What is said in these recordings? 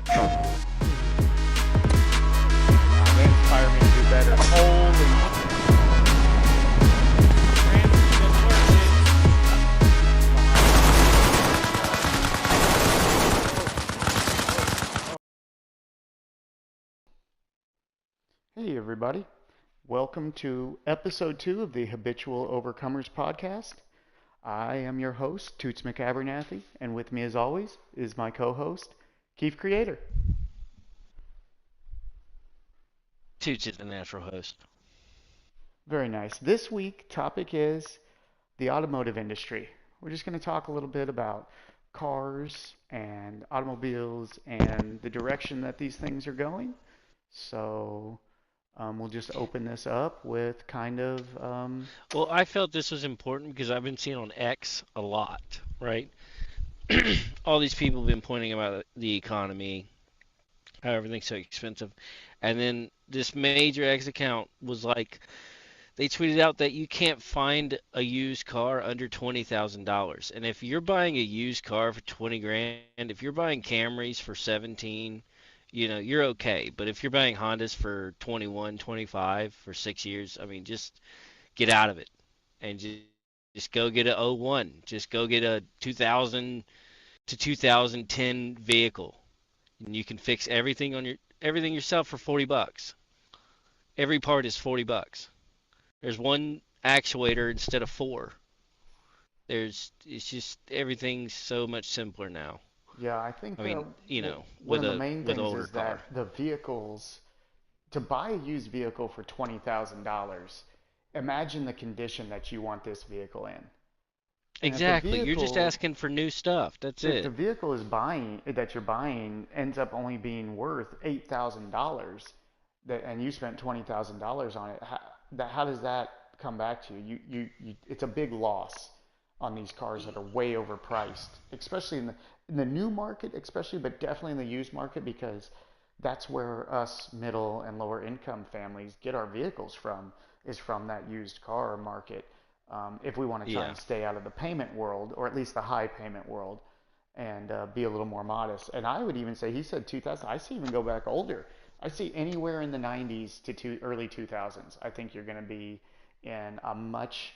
They inspire me to do better. Holy. Hey, everybody. Welcome to episode 2 of the Habitual Overcomers podcast. I am your host, Toots McAbernathy, and with me, as always, is my co host, Keith Creator. Toots is the natural host. Very nice. This week, topic is the automotive industry. We're just going to talk a little bit about cars and automobiles and the direction that these things are going. So, we'll just open this up with kind of, Well, I felt this was important because I've been seeing on X a lot, right? All these people have been pointing about the economy, how everything's so expensive. And then this major X account was like, they tweeted out that you can't find a used car under $20,000. And if you're buying a used car for 20 grand, if you're buying Camrys for 17, you're okay. But if you're buying Hondas for 21, 25 for 6 years, I mean, just get out of it and just go get a '01. Just go get a 2000 to 2010 vehicle, and you can fix everything yourself for $40. Every part is $40. There's one actuator instead of four. It's just everything's so much simpler now. yeah, I think I mean, one with of the a main with an things older is car. that the vehicles, to buy a used vehicle for $20,000, imagine the condition that you want this vehicle in. And Exactly. You're just asking for new stuff. That's if the it. vehicle is buying that you're buying ends up only being worth $8,000, and you spent $20,000 on it, how does that come back to you? It's a big loss on these cars that are way overpriced, especially in the new market, especially, but definitely in the used market because that's where us middle and lower income families get our vehicles from, is from that used car market. If we want to try Yeah. and stay out of the payment world, or at least the high payment world, and be a little more modest. And I would even say, he said 2000. I see even go back older. I see anywhere in the 90s to early 2000s. I think you're going to be in a much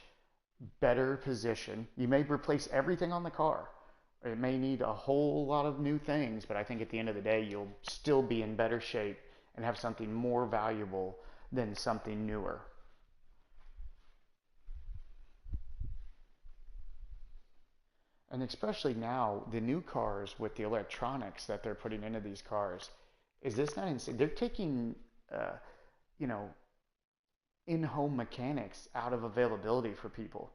better position. You may replace everything on the car. It may need a whole lot of new things, but I think at the end of the day, you'll still be in better shape and have something more valuable than something newer. And especially now, the new cars with the electronics that they're putting into these cars, is this not insane? They're taking, uh, you know, in-home mechanics out of availability for people.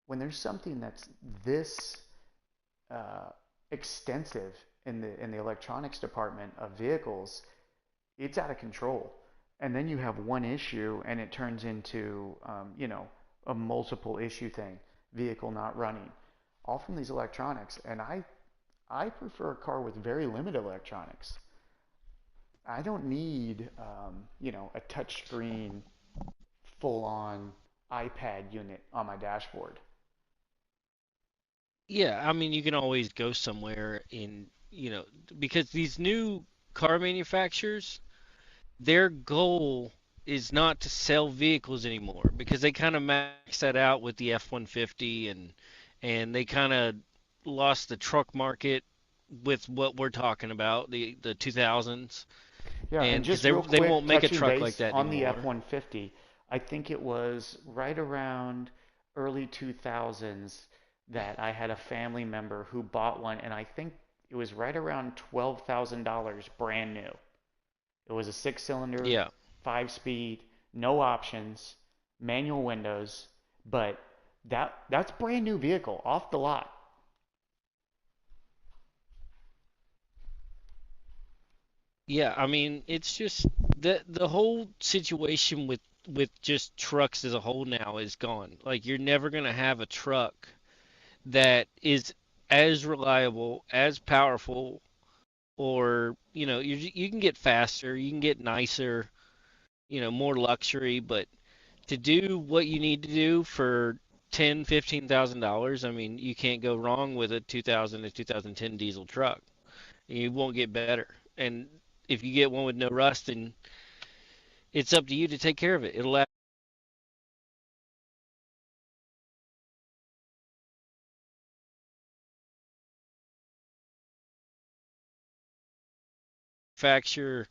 When there's something that's this uh, extensive in the electronics department of vehicles, it's out of control. And then you have one issue, and it turns into, a multiple issue thing. Vehicle not running, all from these electronics. And I prefer a car with very limited electronics. I don't need, a touchscreen, full-on iPad unit on my dashboard. Yeah, I mean, you can always go somewhere because these new car manufacturers, their goal is not to sell vehicles anymore because they kind of maxed that out with the F-150 and they kind of lost the truck market with what we're talking about, the 2000s, Yeah, and and because just they real they won't quick, make a touching truck like base that on the anymore. F-150, I think it was right around early 2000s that I had a family member who bought one, and I think it was right around $12,000 brand new. It was a six-cylinder, Yeah. five-speed, no options, manual windows, but that's brand new vehicle off the lot. Yeah, I mean, it's just the whole situation with just trucks as a whole now is gone. Like you're never gonna have a truck that is as reliable, as powerful, or you can get faster, you can get nicer, more luxury, but to do what you need to do for 10, $15,000, I mean, you can't go wrong with a 2000 to 2010 diesel truck. You won't get better. And if you get one with no rust, then it's up to you to take care of it. It'll manufacture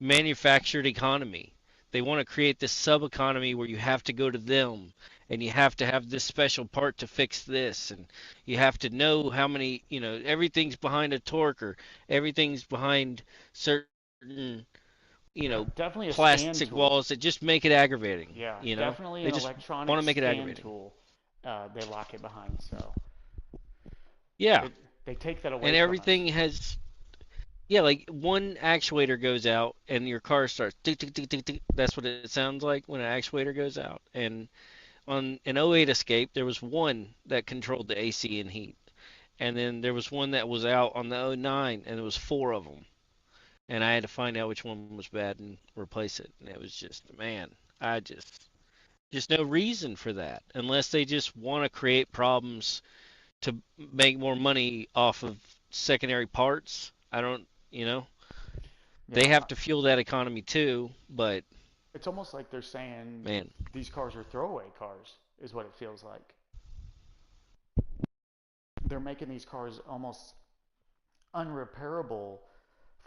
manufactured economy. They want to create this sub economy where you have to go to them and you have to have this special part to fix this and you have to know how many, everything's behind a torque or everything's behind certain, you Yeah, know, definitely a scan plastic tool. walls that just make it aggravating, Yeah, you know? definitely They an just electronic want to make it scan aggravating. tool. They lock it behind, so Yeah. they they take that And away from us. everything has yeah, like one actuator goes out and your car starts tick tick tick tick tick. That's what it sounds like when an actuator goes out. And on an '08 Escape, there was one that controlled the AC and heat, and then there was one that was out on the '09, and there was four of them. And I had to find out which one was bad and replace it. And it was just, man, I just no reason for that unless they just want to create problems to make more money off of secondary parts. I don't, they Yeah, have to fuel that economy too, but it's almost like they're saying man, these cars are throwaway cars, is what it feels like. They're making these cars almost unrepairable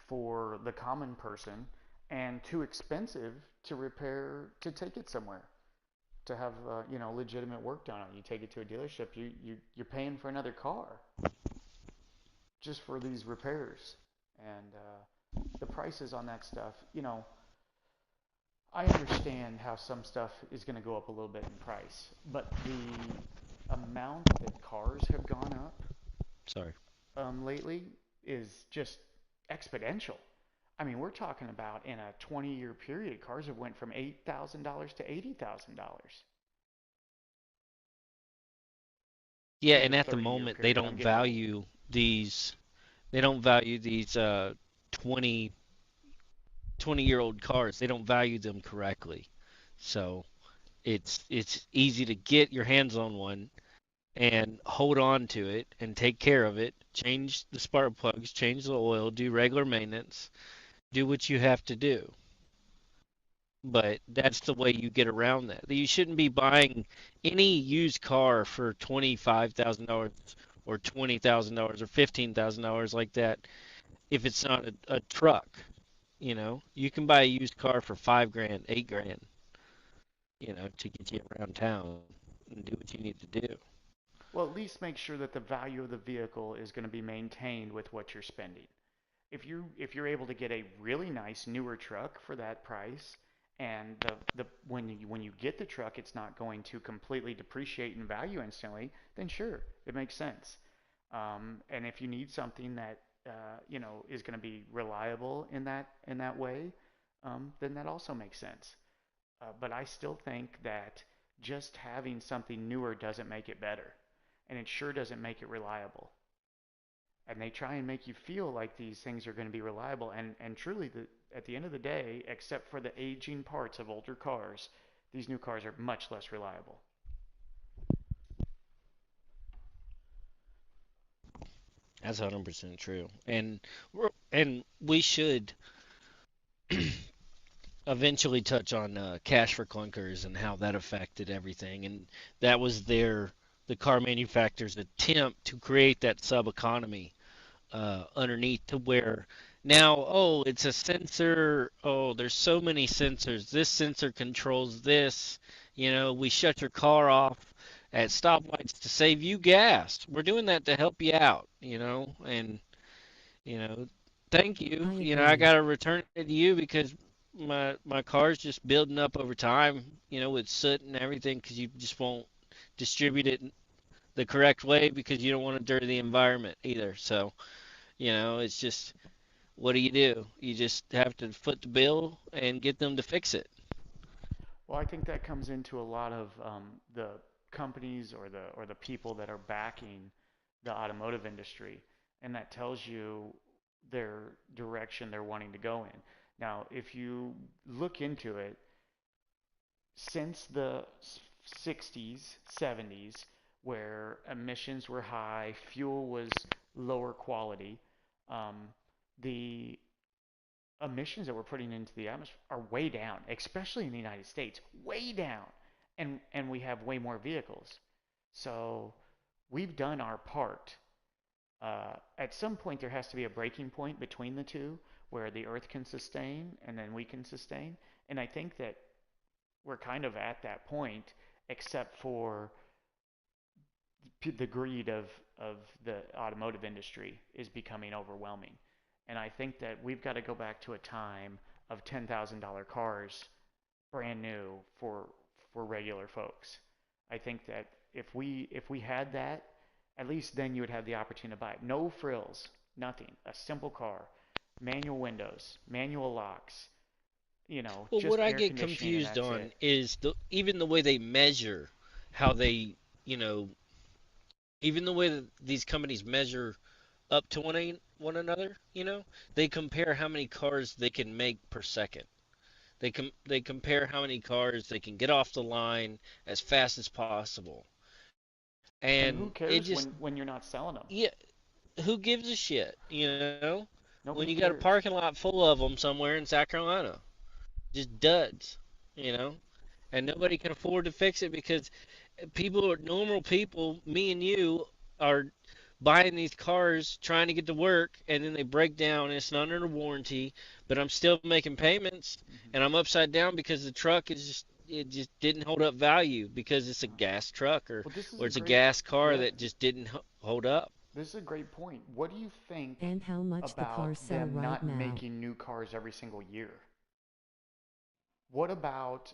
for the common person and too expensive to repair to take it somewhere to have legitimate work done on it. You take it to a dealership, you're paying for another car just for these repairs, and the prices on that stuff. I understand how some stuff is going to go up a little bit in price, but the amount that cars have gone up sorry. lately is just exponential. I mean, we're talking about in a 20-year period, cars have went from $8,000 to $80,000 Yeah, in and a at the 30-year moment they period. I'm don't getting old. value these they don't value these 20 year old cars. They don't value them correctly. So it's easy to get your hands on one and hold on to it and take care of it, change the spark plugs, change the oil, do regular maintenance, do what you have to do. But that's the way you get around that. You shouldn't be buying any used car for $25,000 or $20,000 or $15,000 like that if it's not a truck. You can buy a used car for 5 grand, 8 grand, to get you around town and do what you need to do. Well, at least make sure that the value of the vehicle is going to be maintained with what you're spending. If you're able to get a really nice newer truck for that price, and the when you get the truck, it's not going to completely depreciate in value instantly, then sure, it makes sense. And if you need something that is going to be reliable in that way, then that also makes sense. But I still think that just having something newer doesn't make it better, and it sure doesn't make it reliable. And they try and make you feel like these things are going to be reliable, and truly, at the end of the day, except for the aging parts of older cars, these new cars are much less reliable. That's 100% true. And we should eventually touch on cash for clunkers and how that affected everything. And that was the car manufacturer's attempt to create that sub economy underneath to where now, oh, it's a sensor. Oh, there's so many sensors. This sensor controls this. We shut your car off at stoplights to save you gas. We're doing that to help you out, and you know, thank you. I I agree. gotta return it to you because my car's just building up over time, with soot and everything because you just won't distribute it the correct way because you don't want to dirty the environment either. So, it's just what do? You just have to foot the bill and get them to fix it. Well, I think that comes into a lot of the companies or the people that are backing the automotive industry, and that tells you their direction they're wanting to go in. Now, if you look into it, since the 60s, 70s, where emissions were high, fuel was lower quality, um, the emissions that we're putting into the atmosphere are way down, especially in the United States, way down. And we have way more vehicles. So we've done our part. At some point, there has to be a breaking point between the two where the Earth can sustain and then we can sustain. And I think that we're kind of at that point, except for the greed of the automotive industry is becoming overwhelming. And I think that we've got to go back to a time of $10,000 cars brand new for regular folks. I think that if we had that, at least then you would have the opportunity to buy it. No frills, nothing. A simple car, manual windows, manual locks, Well, what just I air get conditioning and confused that's on it. is even the way they measure how they, you know, even the way that these companies measure up to one another, they compare how many cars they can make per second. They compare how many cars they can get off the line as fast as possible. And who And it cares just, when you're not selling them? yeah, who gives a shit, When Nobody you got a cares. parking lot full of them somewhere in South Carolina, just duds, you know? And nobody can afford to fix it because normal people, me and you, are buying these cars trying to get to work and then they break down and it's not under warranty, but I'm still making payments Hmm. and I'm upside down because the truck is just it just didn't hold up value because it's a Yeah. gas truck Well, this is or a it's a great, gas car yeah, that just didn't hold up. this is a great point. What do you think And how much the about cars sell them right not now. making new cars every single year? What about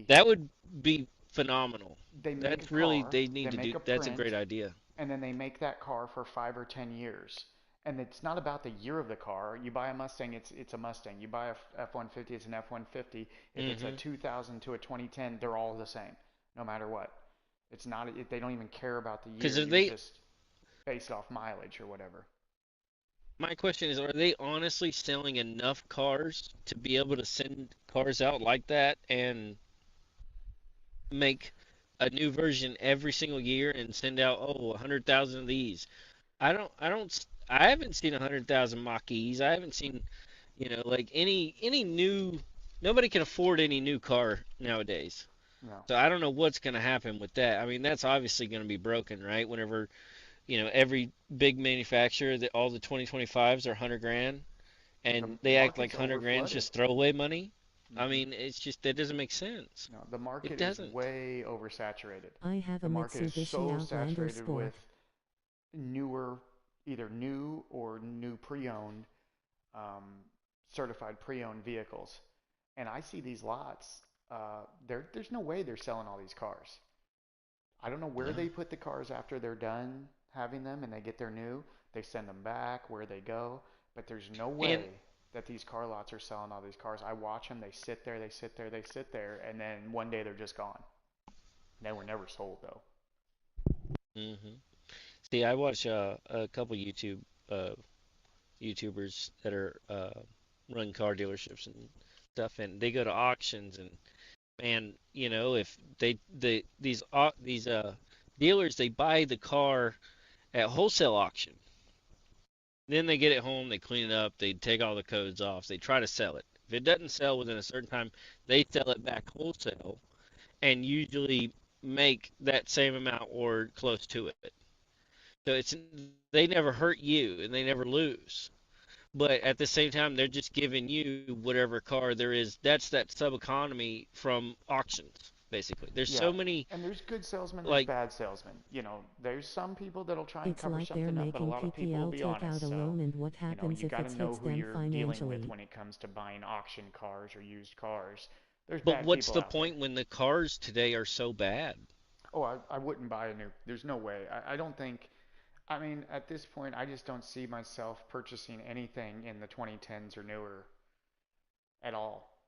That would be phenomenal. they make a That's really car, they they need to make do. a That's a great print, idea. and then they make that car for 5 or 10 years. And it's not about the year of the car. You buy a Mustang, it's a Mustang. You buy a F-150, it's an F-150. If it's a Mhm. 2000 to a 2010, they're all the same, no matter what. It's not. They don't even care about the Because year. are You're they just based off mileage or whatever. My question is, are they honestly selling enough cars to be able to send cars out like that and make a new version every single year and send out 100,000 of these? I haven't seen 100,000 Mach-E's. I haven't seen, like any new. Nobody can afford any new car nowadays. No. So I don't know what's going to happen with that. I mean, that's obviously going to be broken, right? Whenever, every big manufacturer, that all the 2025s are 100 grand The and they act like market's 100 grand is overflooded. just throwaway money. I Hmm. mean, it's just that doesn't make sense. No, the It market is doesn't. way oversaturated. I have The a market is Mitsubishi so Outlander saturated with Sport. newer, either new or new pre-owned, um, certified pre-owned vehicles. And I see these lots. There's no way they're selling all these cars. I don't know where No. they put the cars after they're done having them and they get their new. They send them back, where they go. But there's no And way that these car lots are selling all these cars. I watch them. They sit there, they sit there, they sit there, and then one day they're just gone. They were never sold though. hmm See, I watch a couple uh, YouTubers that are run car dealerships and stuff, and they go to auctions, and man, if these dealers, they buy the car at wholesale auction. Then they get it home, they clean it up, they take all the codes off, they try to sell it. If it doesn't sell within a certain time, they sell it back wholesale and usually make that same amount or close to it. So they never hurt you and they never lose. But at the same time, they're just giving you whatever car there is. That's that sub economy from auctions, basically. There's Yeah, so many and there's good salesmen, there's like, bad salesmen. There's some people that'll try and It's cover like they're something up, but a making lot of people will PPL be take out honest. a So, loan and what happens you if got it to know hits who them you're dealing with financially. when it comes to buying auction cars or used cars. There's but bad what's people the out there. point when the cars today are so bad? Oh, I wouldn't buy a new. There's no way. I don't think. I mean, at this point, I just don't see myself purchasing anything in the 2010s or newer at all.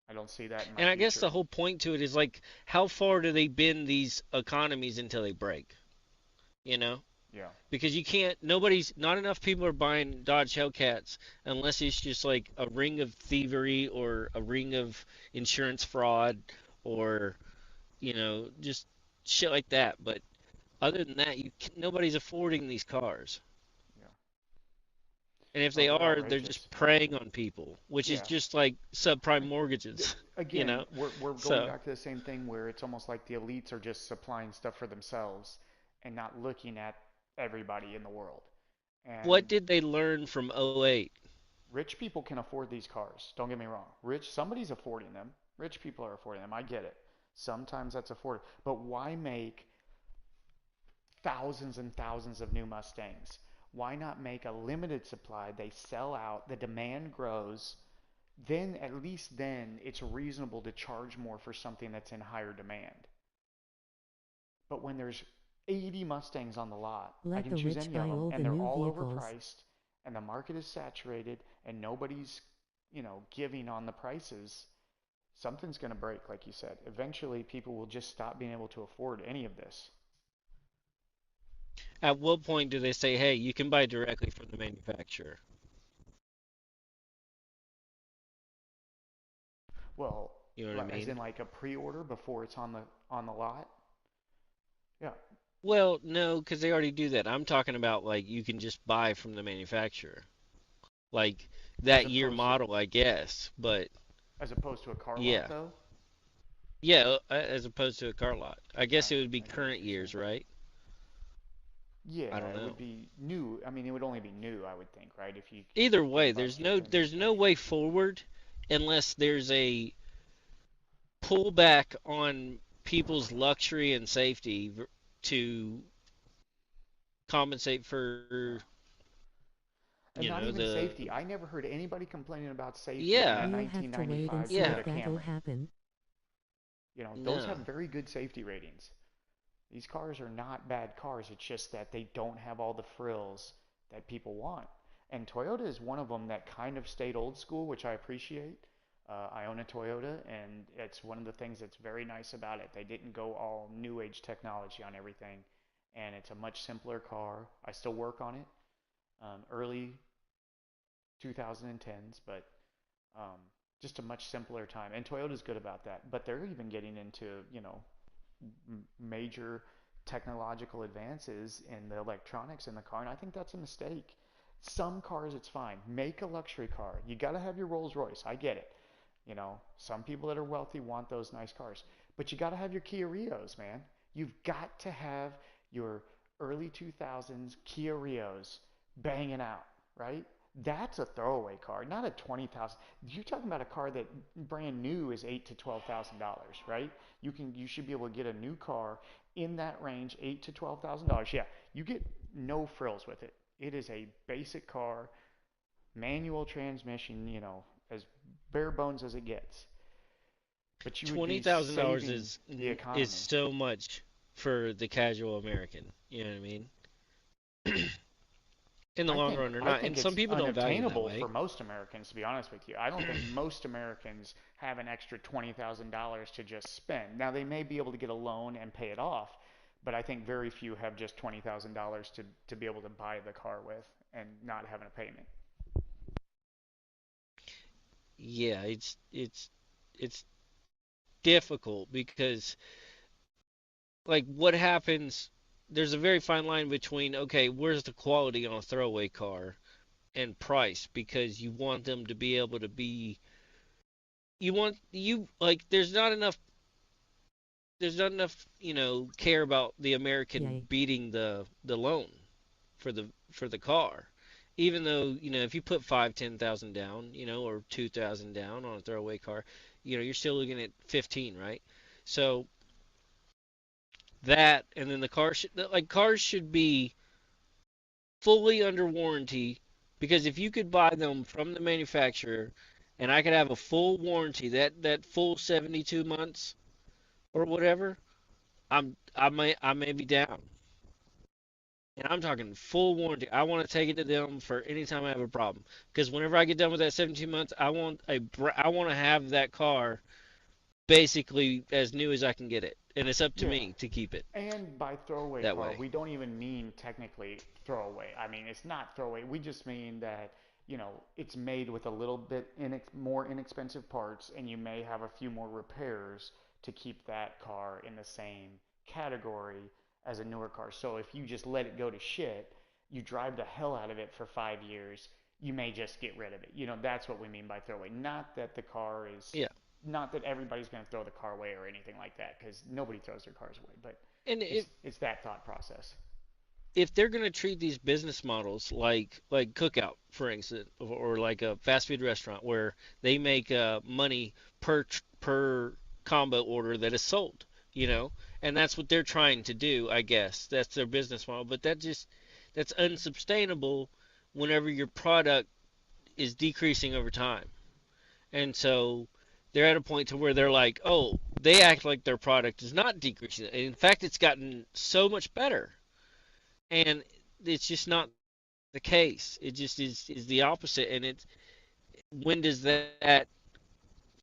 I don't see that in my And I guess future. the whole point to it is like, how far do they bend these economies until they break? You know? Yeah. Because not enough people are buying Dodge Hellcats unless it's just like a ring of thievery or a ring of insurance fraud or, just shit like that. But other than that, nobody's affording these cars. Yeah. And if Oh, they they're are, they're outrageous. just preying on people, which is Yeah. just like subprime mortgages, you Again, know? we're going So, back to the same thing where it's almost like the elites are just supplying stuff for themselves and not looking at everybody in the world. what And did they learn from '08? rich people can afford these cars. Don't get me wrong. Somebody's affording them. Rich people are affording them. I get it. Sometimes that's afforded. But why make thousands and thousands of new Mustangs? Why not make a limited supply? They sell out, the demand grows, then at least then it's reasonable to charge more for something that's in higher demand. But when there's 80 Mustangs on the lot, I Let can the choose rich any of buy them all and the they're new all vehicles. overpriced and the market is saturated and nobody's, giving on the prices. Something's going to break, like you said. Eventually, people will just stop being able to afford any of this. At what point do they say, hey, you can buy directly from the manufacturer? Well, You know what I as mean? in like a pre-order before it's on the lot. Yeah. Well, no, because they already do that. I'm talking about like you can just buy from the manufacturer, like As that year opposed to model, I guess. But a car lot yeah, though. yeah, as opposed to a car lot. I guess it would be I get what current you're saying. years, right? I Yeah, don't it would know. be new. I mean, it would only be new, I would think, right? If you Either get way, it bought there's straight no from the there's no manufacturer. way forward unless there's a pullback on people's luxury and safety to compensate for, Yeah. And not even the safety. I never heard anybody complaining about safety in a yeah, We'll have to wait and 1995 see yeah, if Toyota that'll Camry. happen. Those have no. very good safety ratings. These cars are not bad cars. It's just that they don't have all the frills that people want. And Toyota is one of them that kind of stayed old school, which I appreciate. I own a Toyota, and it's one of the things that's very nice about it. They didn't go all new age technology on everything, and it's a much simpler car. I still work on it. Early 2010s, but um, just a much simpler time. And Toyota's good about that. But they're even getting into, major technological advances in the electronics in the car, and I think that's a mistake. Some cars it's fine. Make a luxury car. You got to have your Rolls Royce. I get it. Some people that are wealthy want those nice cars, but you got to have your Kia Rios, man. You've got to have your early 2000s Kia Rios banging out, right? That's a throwaway car, not a 20,000. You're talking about a car that brand new is $8,000 to $12,000, right? You should be able to get a new car in that range, $8,000 to $12,000. Yeah, you get no frills with it. It is a basic car, manual transmission, as bare bones as it gets. But you would be $20,000 saving is the is economy. so much for the casual American. You know what I mean? In the I long think run or I not, think and some it's people don't value it that unobtainable way. for most Americans, to be honest with you. I don't think most Americans have an extra $20,000 to just spend. Now they may be able to get a loan and pay it off, but I think very few have just $20,000 to be able to buy the car with and not having a payment. Yeah, it's difficult because like what happens there's a very fine line between okay, where's the quality on a throwaway car and price because you want them to be able to be you want you like there's not enough care about the American Yay. beating the loan for the car. Even though, if you put 5, 10,000 down, or 2,000 down on a throwaway car, you're still looking at 15, right? So that, and then the car should, like cars should be fully under warranty because if you could buy them from the manufacturer and I could have a full warranty, that full 72 months or whatever, I may be down. And I'm talking full warranty. I want to take it to them for any time I have a problem. Because whenever I get done with that 17 months, I want to have that car basically as new as I can get it, and it's up to Yeah. me to keep it And by throwaway that car, way. we don't even mean technically throwaway. I mean, it's not throwaway. We just mean that, it's made with a little bit more inexpensive parts, and you may have a few more repairs to keep that car in the same category as a newer car. So if you just let it go to shit, you drive the hell out of it for 5 years, you may just get rid of it. That's what we mean by throw away. Not that the car is, Yeah. not that everybody's going to throw the car away or anything like that, because nobody throws their cars away. But And it's that thought process. if they're going to treat these business models like cookout for instance, or like a fast food restaurant where they make money per combo order that is sold, you know, and that's what they're trying to do, I guess that's their business model, but that's unsustainable whenever your product is decreasing over time. And so they're at a point to where they're like, oh, they act like their product is not decreasing, in fact it's gotten so much better, and it's just not the case. It just is the opposite. And it's, when does that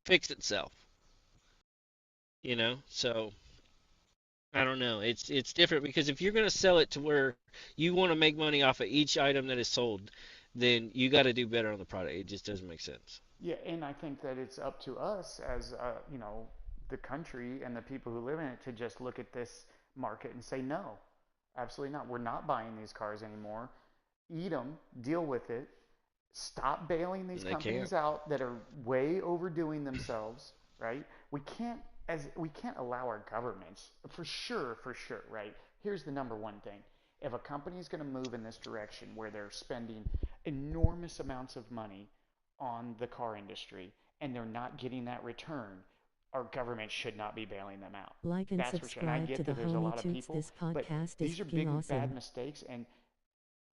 fix itself? So I don't know. It's different because if you're going to sell it to where you want to make money off of each item that is sold, then you got to do better on the product. It just doesn't make sense. Yeah, and I think that it's up to us as the country and the people who live in it to just look at this market and say no, absolutely not. We're not buying these cars anymore. Eat them, deal with it. Stop bailing these And they can't. companies out that are way overdoing themselves, right? We can't allow our governments, for sure, right? Here's the number one thing. If a company is going to move in this direction where they're spending enormous amounts of money on the car industry and they're not getting that return, our government should not be bailing them out. Like and That's for sure. And I subscribe to get the that there's a Homie lot of Toots. people, This but podcast is these are fucking big bad awesome. mistakes, and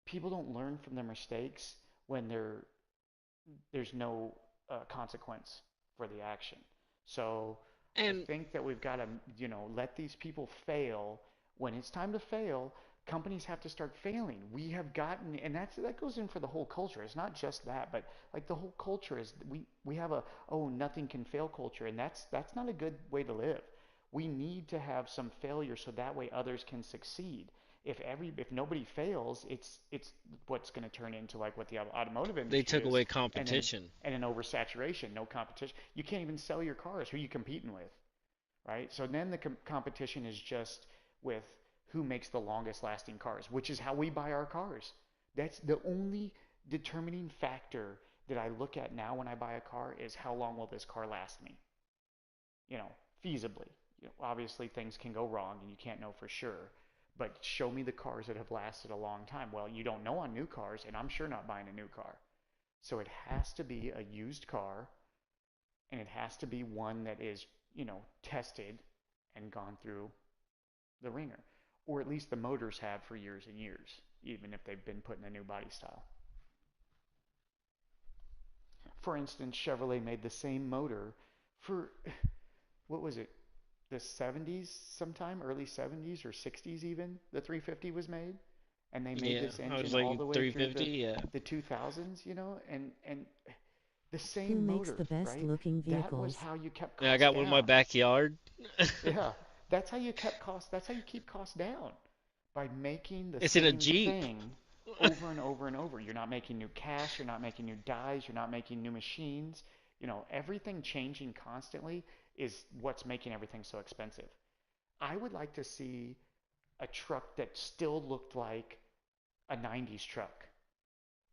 people don't learn from their mistakes when there's no consequence for the action. So I And think that we've got to, let these people fail. When it's time to fail, companies have to start failing. We have gotten, and that goes in for the whole culture. It's not just that, but like the whole culture is we have a, oh, nothing can fail culture, and that's not a good way to live. We need to have some failure so that way others can succeed. If nobody fails, it's what's going to turn into like what the automotive they industry took is, away and an competition. and an oversaturation, no competition. You can't even sell your cars. Who are you competing with, right? So then the competition is just with who makes the longest lasting cars, which is how we buy our cars. That's the only determining factor that I look at now when I buy a car is how long will this car last me, you know, feasibly. Obviously, things can go wrong and you can't know for sure. But show me the cars that have lasted a long time. Well, you don't know on new cars, and I'm sure not buying a new car. So it has to be a used car, and it has to be one that is, tested and gone through the ringer, or at least the motors have for years and years, even if they've been put in a new body style. For instance, Chevrolet made the same motor for what was it, the 70s sometime, early 70s or 60s even, the 350 was made. And they made Yeah, this I was engine all like the way through 350. Yeah, the 2000s, and the Who same makes motor, the best right? looking That was vehicles? how you kept yeah. I costs got one in my down. backyard. Yeah, that's how you keep costs down by making the It's in a same Jeep. thing over and over and over. You're not making new cast, you're not making new dies, you're not making new machines. Everything changing constantly is what's making everything so expensive. I would like to see a truck that still looked like a 90s truck.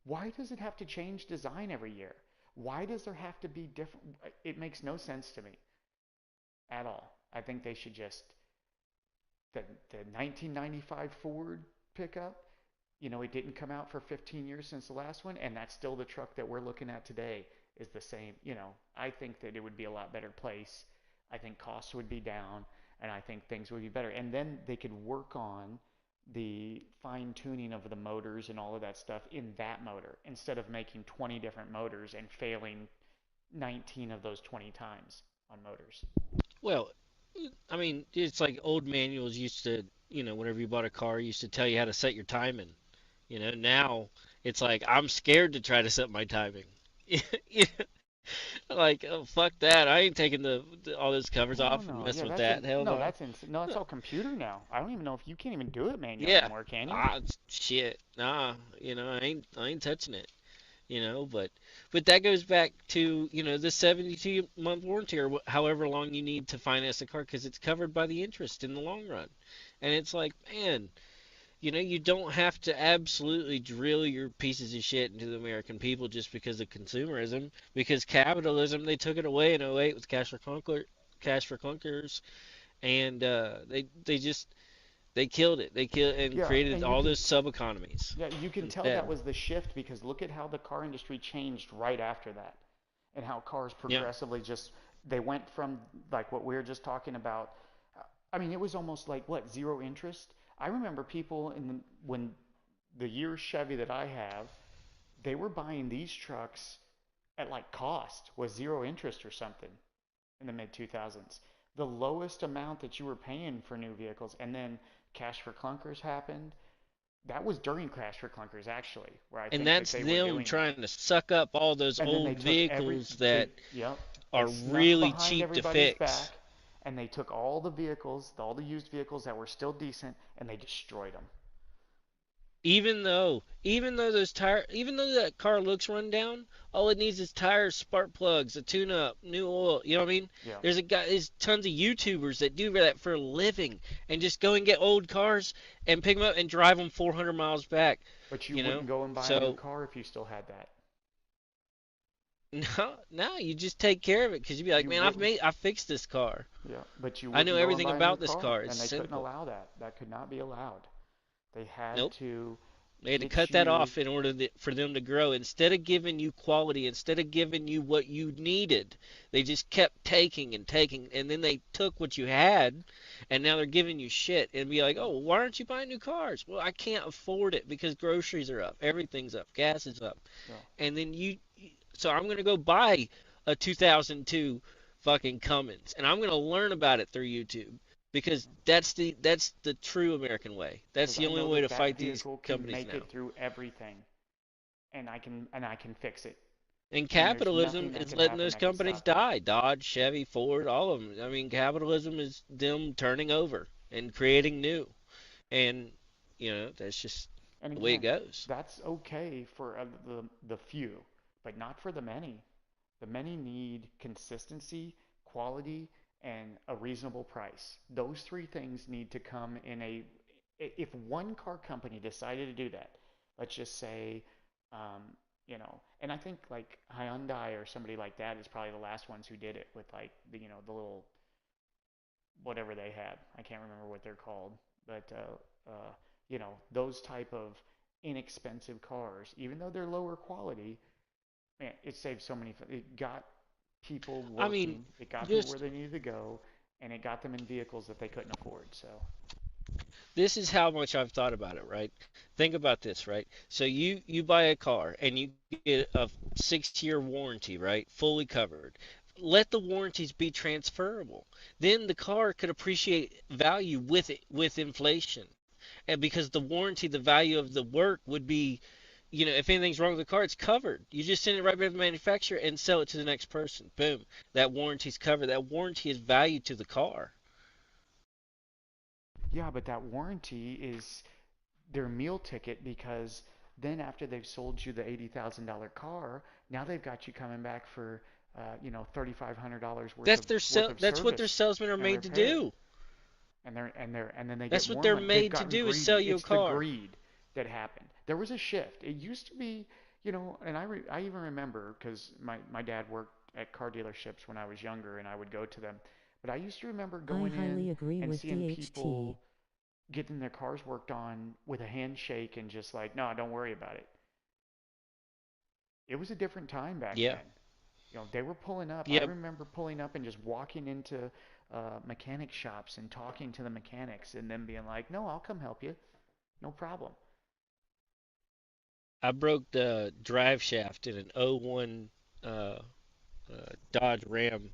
Why does it have to change design every year? Why does there have to be different? It makes no sense to me at all. I think they should just, the, the 1995 Ford pickup, it didn't come out for 15 years since the last one, and that's still the truck that we're looking at today is the same. I think that it would be a lot better place. I think costs would be down, and I think things would be better. And then they could work on the fine tuning of the motors and all of that stuff in that motor instead of making 20 different motors and failing 19 of those 20 times on motors. Well, I mean, it's like old manuals used to, whenever you bought a car, used to tell you how to set your timing. Now it's like I'm scared to try to set my timing. You like, oh, fuck that. I ain't taking all those covers Hell off and no. messing Yeah, with that. Hell no, no. that's no, that's all computer now. I don't even know if you can't even do it manual Yeah. anymore, can you? Ah, shit. Nah, I ain't touching it. But that goes back to, the 72-month warranty or however long you need to finance a car because it's covered by the interest in the long run. And it's like, man, You don't have to absolutely drill your pieces of shit into the American people just because of consumerism. Because capitalism, they took it away in '08 with Cash for Clunkers, and they just they killed it. They killed and Yeah, created and you all can those sub economies yeah, you can tell instead. that was the shift because look at how the car industry changed right after that, and how cars Yeah, progressively just they went from like what we were just talking about. I mean, it was almost like what zero interest. I remember people when the year Chevy that I have, they were buying these trucks at like cost was zero interest or something in the mid 2000s. The lowest amount that you were paying for new vehicles, and then Cash for Clunkers happened. That was during Crash for Clunkers, actually, where I and think that that's they were them doing that. trying to suck up all those And then old they took vehicles that yep, they are snuck really behind cheap to everybody's fix. back, and they took all the vehicles, all the used vehicles that were still decent, and they destroyed them. Even though that car looks run down, all it needs is tires, spark plugs, a tune-up, new oil. You know what I mean? Yeah, There's tons of YouTubers that do that for a living and just go and get old cars and pick them up and drive them 400 miles back. but you You know? wouldn't go and buy a new So car if you still had that. no, you just take care of it because you'd be like, You man, wouldn't. I fixed this car. Yeah, but you I know wouldn't go and everything buy a new about this car, car. It's and they couldn't simple. allow that. That could not be allowed. They had Nope. to They had to get cut that you. off in order for them to grow. Instead of giving you quality, instead of giving you what you needed, they just kept taking and taking, and then they took what you had, and now they're giving you shit and be like, oh, well, why aren't you buying new cars? Well, I can't afford it because groceries are up, everything's up, gas is up, Yeah, and then so I'm gonna go buy a 2002 fucking Cummins, and I'm gonna learn about it through YouTube because that's the true American way. That's because the I only know way that to that fight these vehicle can companies make now. it through everything, and I can fix it, And and there's capitalism nothing that is can letting happen those that can companies stop that. die. Dodge, Chevy, Ford, all of them. I mean, capitalism is them turning over and creating new. And, that's just And the way it again, goes. that's okay for the few, but not for the many. The many need consistency, quality, and a reasonable price. Those three things need to come in a. If one car company decided to do that, let's just say, um, and I think like Hyundai or somebody like that is probably the last ones who did it with like the little whatever they had. I can't remember what they're called, but those type of inexpensive cars, even though they're lower quality, man, it saved so many. It got people I mean, working, it got people where just they needed to go, and it got them in vehicles that they couldn't afford. So, this is how much I've thought about it, right? Think about this, right? So you buy a car and you get a 6-year warranty, right? Fully covered. Let the warranties be transferable. Then the car could appreciate value with inflation. And because the warranty, the value of the work would be, if anything's wrong with the car, it's covered. You just send it right back to the manufacturer and sell it to the next person. Boom. That warranty's covered. That warranty is value to the car. yeah, but that warranty is their meal ticket because then after they've sold you the $80,000 car, now they've got you coming back for $3,500 worth of That's what their service salesmen are and made to repair. do. And then they get That's what more they're money. They've made to gotten do is greedy. sell you a It's the car. greed that happened. There was a shift. It used to be, and I even remember because my dad worked at car dealerships when I was younger, and I would go to them. But I used to remember I going highly in agree and with seeing DHT. people getting their cars worked on with a handshake and just like, no, don't worry about it. It was a different time back Yeah. then. They were pulling up. I Yeah. remember pulling up and just walking into mechanic shops and talking to the mechanics and them being like, no, I'll come help you. No problem. I broke the drive shaft in an '01 uh, Dodge Ram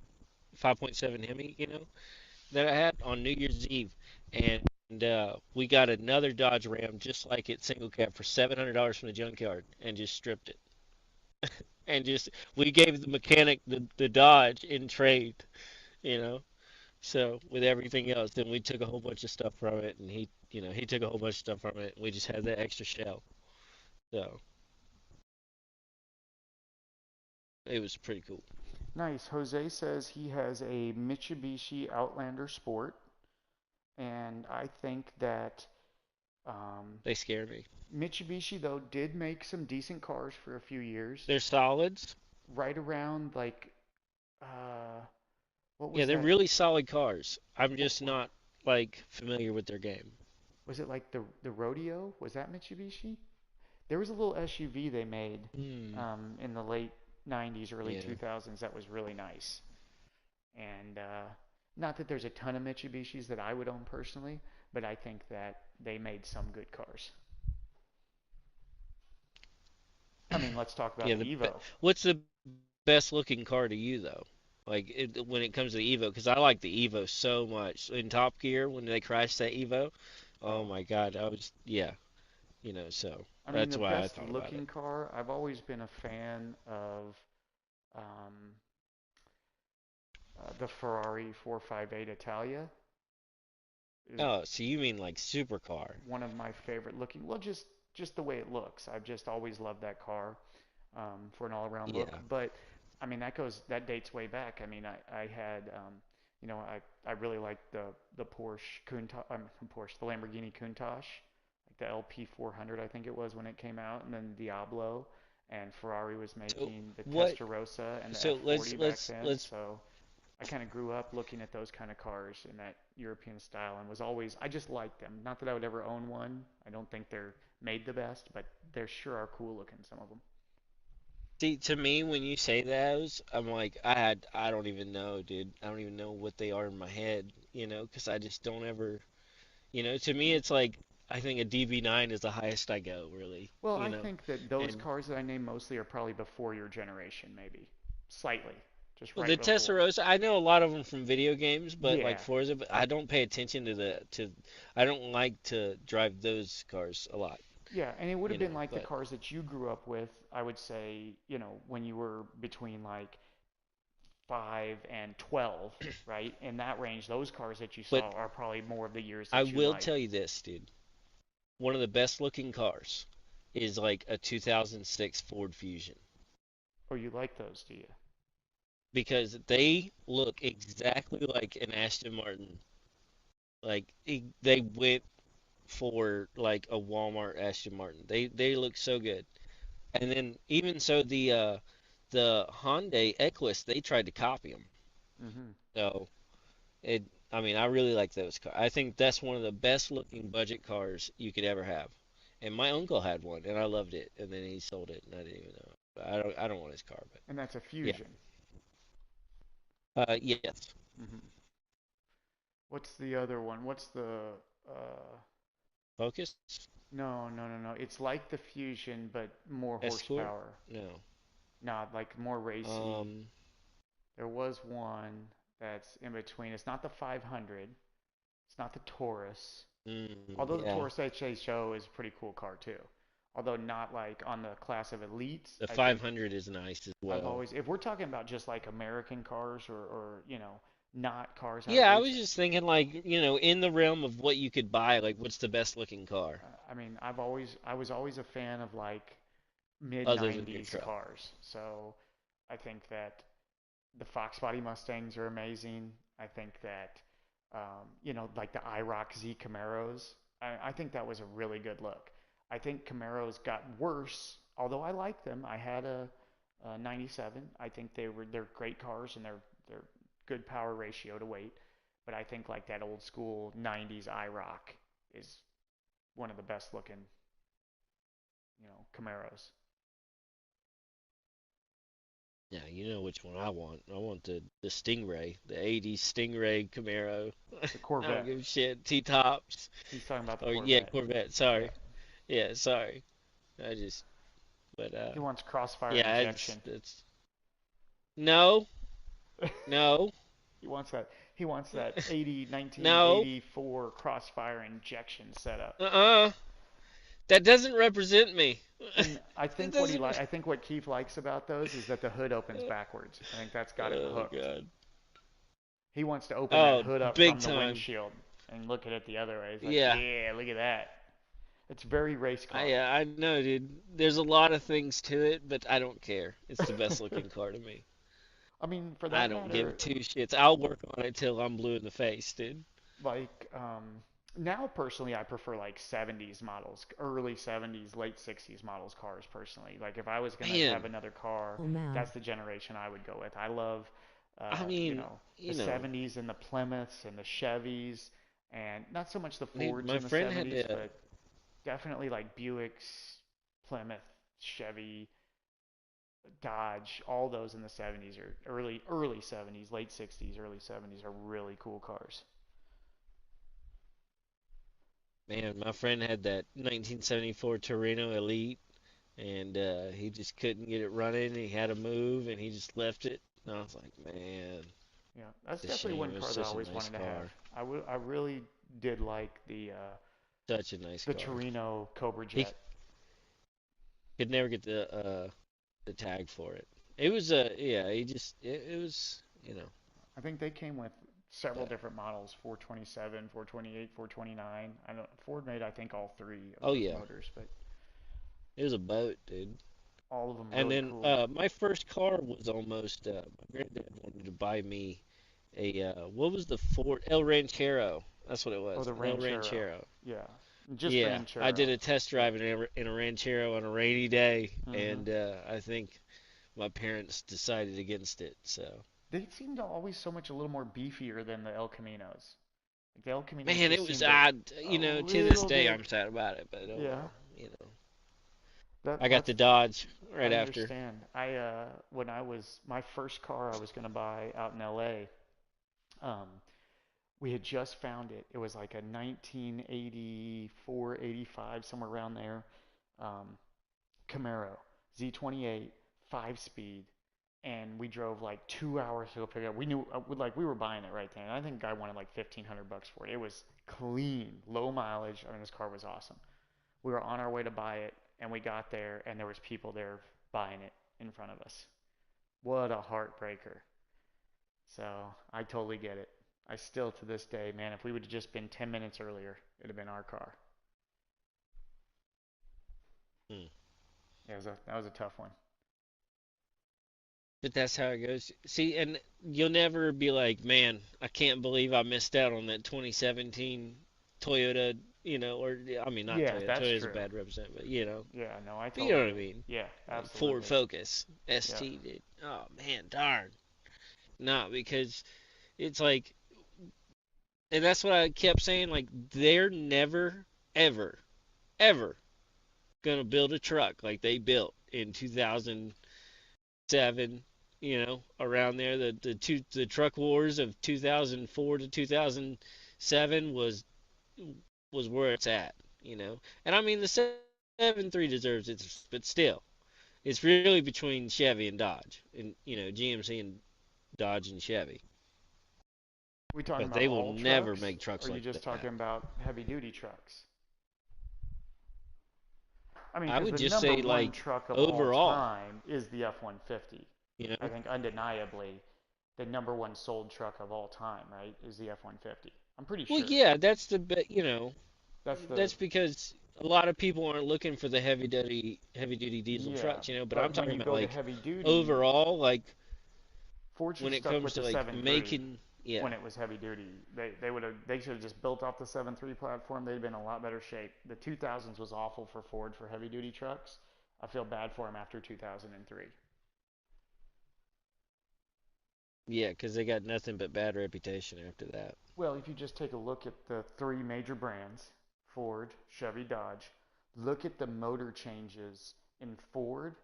5.7 Hemi, that I had on New Year's Eve. And we got another Dodge Ram just like it, single cab, for $700 from the junkyard and just stripped it. And just, we gave the mechanic the Dodge in trade, you know? So with everything else, then we took a whole bunch of stuff from it, and he took a whole bunch of stuff from it, and we just had that extra shell. So it was pretty cool. Nice. Jose says he has a Mitsubishi Outlander Sport, and I think that Um, They scare me. Mitsubishi though did make some decent cars for a few years, They're solids. right around like uh, what Yeah, was they're that? really solid cars. I'm What, just not like familiar with their game. was it like the rodeo? Was that Mitsubishi? There was a little SUV they made Hmm. in the late 90s, early Yeah. 2000s that was really nice. And not that there's a ton of Mitsubishis that I would own personally, but I think that they made some good cars. I mean, let's talk about Yeah. the Evo. What's the best looking car to you though? Like when it comes to the Evo, because I like the Evo so much. In Top Gear, when they crashed that Evo, oh Oh, my God, I was yeah, so I mean, that's the why I best thought about it. looking car, I've always been a fan of um, the Ferrari 458 Italia. Is Oh, so you mean like supercar? one of my favorite looking. Well, just the way it looks. I've just always loved that car for an all-around look. Yeah. But I mean, that dates way back. I mean, I had I really liked the Porsche Countach, Porsche, the Lamborghini Countach, like the LP 400 I think it was when it came out, and then Diablo, and Ferrari was So making the what? Testarossa and the So let's F40 back let's then. let's So I kind of grew up looking at those kind of cars in that European style and was always, I just liked them. Not that I would ever own one. I don't think they're made the best, but they sure are cool looking, some of them. see to me when you say those, I'm like I don't even know, dude. I don't even know what they are in my head, because I just don't ever, to me it's like I think a DB9 is the highest I go, really, Well, I think that those and cars that I named mostly are probably before your generation, maybe. Slightly. Just well, right the before. Testarossa, I know a lot of them from video games, but like Yeah. Forza, but I don't pay attention I don't like to drive those cars a lot, Yeah, and it would have been like the but cars that you grew up with, I would say, when you were between like 5 and 12, right? In that range, those cars that you but saw are probably more of the years I that you will like. tell you this, dude. One of the best looking cars is like a 2006 Ford Fusion Oh, you like those, do you? because they look exactly like an Aston Martin. Like they went for like a Walmart Aston Martin. They look so good. And then even so the Hyundai Equus they tried to copy them. Mm-hmm. So it I mean I really like those cars. I think that's one of the best looking budget cars you could ever have. And my uncle had one and I loved it and then he sold it and I didn't even know. I don't want his car, but And that's a yeah. Fusion. Yes. Mm-hmm. What's the other one? What's the Focus? no, no, no, no. It's like the Fusion, but more Escort? horsepower. No. Not like more racy. Um There was one that's in between. It's not the 500. It's not the Taurus. Although the yeah. Taurus HHO is a pretty cool car too. Although not like on the class of elites. The I think 500 is nice as I've well. always, if we're talking about just like American cars or not cars out of Yeah, I reach, was just thinking like, in the realm of what you could buy, like what's the best looking car I mean, I was always a fan of like mid other than your 90s truck? cars. So I think that the Fox body Mustangs are amazing. I think that, like the IROC Z Camaros, I think that was a really good look. I think Camaros got worse, although I like them. I had a 97. I think they're great cars and they're good power ratio to weight. But I think like that old school 90s IROC is one of the best looking, Camaros. Yeah, you know which one I want. I want the Stingray, the 80s Stingray Camaro. The I don't Corvette. give a shit. T-tops. He's talking about the Oh yeah, Corvette. Corvette. Yeah. Sorry. Yeah, sorry. I just but He wants crossfire yeah, it's injection. it's no, no. He wants that. He wants that 80 No. 1984 crossfire injection setup. Uh-uh. That doesn't represent me. And It doesn't. I think what Keith likes about those is that the hood opens backwards. I think that's got him Oh hooked. God. He wants to open that Oh, hood up big from the time. windshield and look at it the other way. He's like, Yeah. yeah, look at that. It's very race car. I know, dude. There's a lot of things to it, but I don't care. It's the best looking car to me. I mean, for I that don't give matter, two shits. I'll work on it till I'm blue in the face, dude. like Now personally I prefer like 70s models, early 70s, late 60s models cars personally. Like if I was going to have Man, another car, Oh man. that's the generation I would go with. I love I you mean, know, the you know, 70s and the Plymouths and the Chevys and not so much the dude, Fords my in the friend had 70s, to. but definitely like Buicks, Plymouth, Chevy, Dodge, all those in the 70s or early 70s, late 60s, early 70s are really cool cars. Man, my friend had that 1974 Torino Elite, and he just couldn't get it running. He had to move, and he just left it. And I was like, man, Yeah, it's that's a definitely shame. one It was car that I such a always nice wanted to have. car. I really did like Such a nice the car. Torino Cobra He Jet. could never get the tag for it. It was yeah. It was I think they came with several but different models: 427, 428, 429. I know Ford made I think all three of oh those yeah, motors, but it was a boat, dude. all of them And really then cool. my first car was almost my granddad wanted to buy me a what was the Ford El Ranchero? That's what it Oh, was, the an El Ranchero. Ranchero. Yeah, just Yeah, I did Ranchero. a test Yeah. drive in a Ranchero on a rainy day, Hmm. and I think my parents decided against it. So, They seem to always so much a little more beefier than the El Caminos. Like the El Caminos man, it just was seem to odd. a To this little day, bit. I'm sad about it, but oh Yeah. well. You know, I That got that's the Dodge I right after. understand. I when I was my first car I was gonna buy out in LA, um, we had just found it. It was like a 1984, 85, somewhere around there. Um, Camaro Z28, 5 speed, and we drove like 2 hours to go pick it up. We knew we were buying it right then. I think I wanted like $1,500 for it. It was clean, low mileage. I mean, this car was awesome. We were on our way to buy it, and we got there, and there was people there buying it in front of us. What a heartbreaker. So I totally get it. I still, to this day, man, if we would have just been 10 minutes earlier, it'd have been our car. Hmm. Yeah, that was a tough one. But that's how it goes. See, and you'll never be like, man, I can't believe I missed out on that 2017 Toyota, or I mean, not Yeah, Toyota. that's Toyota's a true. bad representative, but Yeah, no, I but you know totally what I get it. mean. Yeah, Like Ford absolutely. Focus Yeah. ST, dude. Oh man, darn. Not because it's like, and that's what I kept saying. Like, they're never, ever, ever gonna build a truck like they built in 2007, around there. The truck wars of 2004 to 2007 was where it's at, And I mean the 7.3 deserves it, but still, it's really between Chevy and Dodge, and GMC and Dodge and Chevy. We talking But about they will all never trucks? make Or trucks are you like just talking that. about heavy duty trucks? I mean, I because would the just number say one like truck of all overall, time is the F-150. you I know. think undeniably the number one sold truck of all time, right, is the F-150. I'm pretty Well, sure. yeah, that's That's the that's because a lot of people aren't looking for the heavy duty diesel yeah, trucks, But I'm but when talking you about go to like heavy duty, overall, like Ford should when have it stuck with comes to the like 7.3 making, yeah, when it was heavy duty. They should have just built off the 7.3 platform. They'd been in a lot better shape. The 2000s was awful for Ford for heavy duty trucks. I feel bad for them after 2003. yeah, because they got nothing but bad reputation after that. Well, if you just take a look at the three major brands, Ford, Chevy, Dodge, look at the motor changes in Ford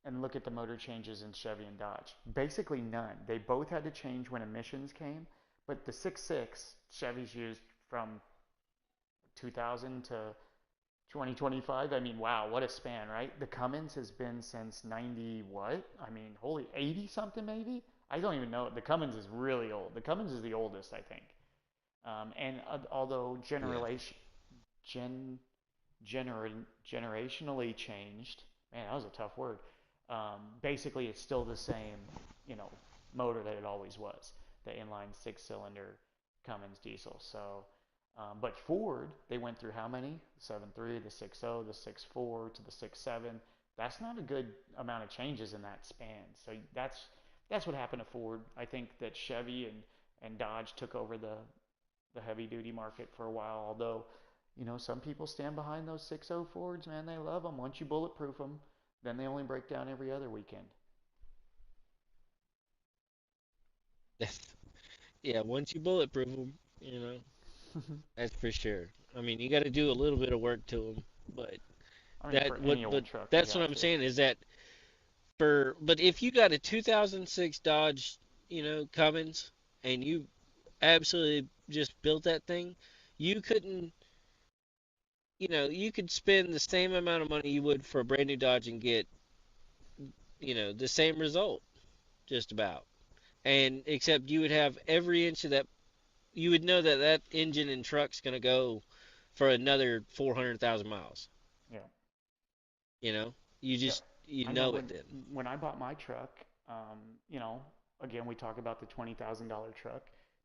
and look at the motor changes in Chevy and Dodge. Basically none. They both had to change when emissions came, but the 6.6 Chevy's used from 2000 to 2025. I mean, wow, what a span, right? The Cummins has been since 90 what? I mean, holy 80 something maybe? I don't even know. The Cummins is really old. The Cummins is the oldest, I think. And although Yeah, gen, generationally changed, man, that was a tough word. Basically, it's still the same, you know, motor that it always was, the inline six-cylinder Cummins diesel. So, but Ford, they went through how many? The 7.3, the 6.0, the 6.4 to the 6.7. That's not a good amount of changes in that span. So that's what happened to Ford. I think that Chevy and Dodge took over the heavy duty market for a while. Although, some people stand behind those 6.0 Fords, man. They love them. Once you bulletproof them, then they only break down every other weekend. Yeah, once you bulletproof them, that's for sure. I mean, you got to do a little bit of work to them, but I mean, for any old but truck, you that's what have I'm to. saying is that but if you got a 2006 Dodge, Cummins, and you absolutely just built that thing, you couldn't, you could spend the same amount of money you would for a brand new Dodge and get, the same result, just about. And except you would have every inch of that, you would know that that engine and truck's going to go for another 400,000 miles. Yeah. You know, you Yeah. just, you I know know when it then. when I bought my truck, you know, again we talk about the $20,000 truck.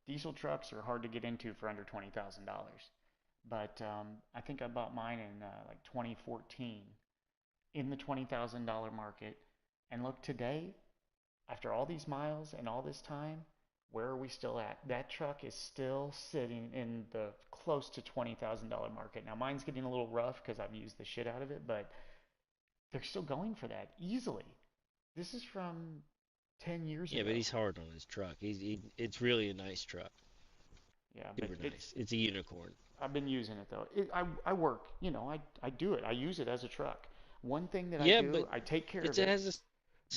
Diesel trucks are hard to get into for under $20,000. But I think I bought mine in like 2014 in the $20,000 market. And look, today, after all these miles and all this time, where are we still at? That truck is still sitting in the close to $20,000 market. Now, mine's getting a little rough because I've used the shit out of it, but they're still going for that easily. This is from 10 years Yeah, but ago. he's hard on his truck. It's really a nice truck. Yeah, but Super nice. It's a unicorn. I've been using it though. I work, I do it. I use it as a truck. One thing that I Yeah, but do, I take care of it it, has a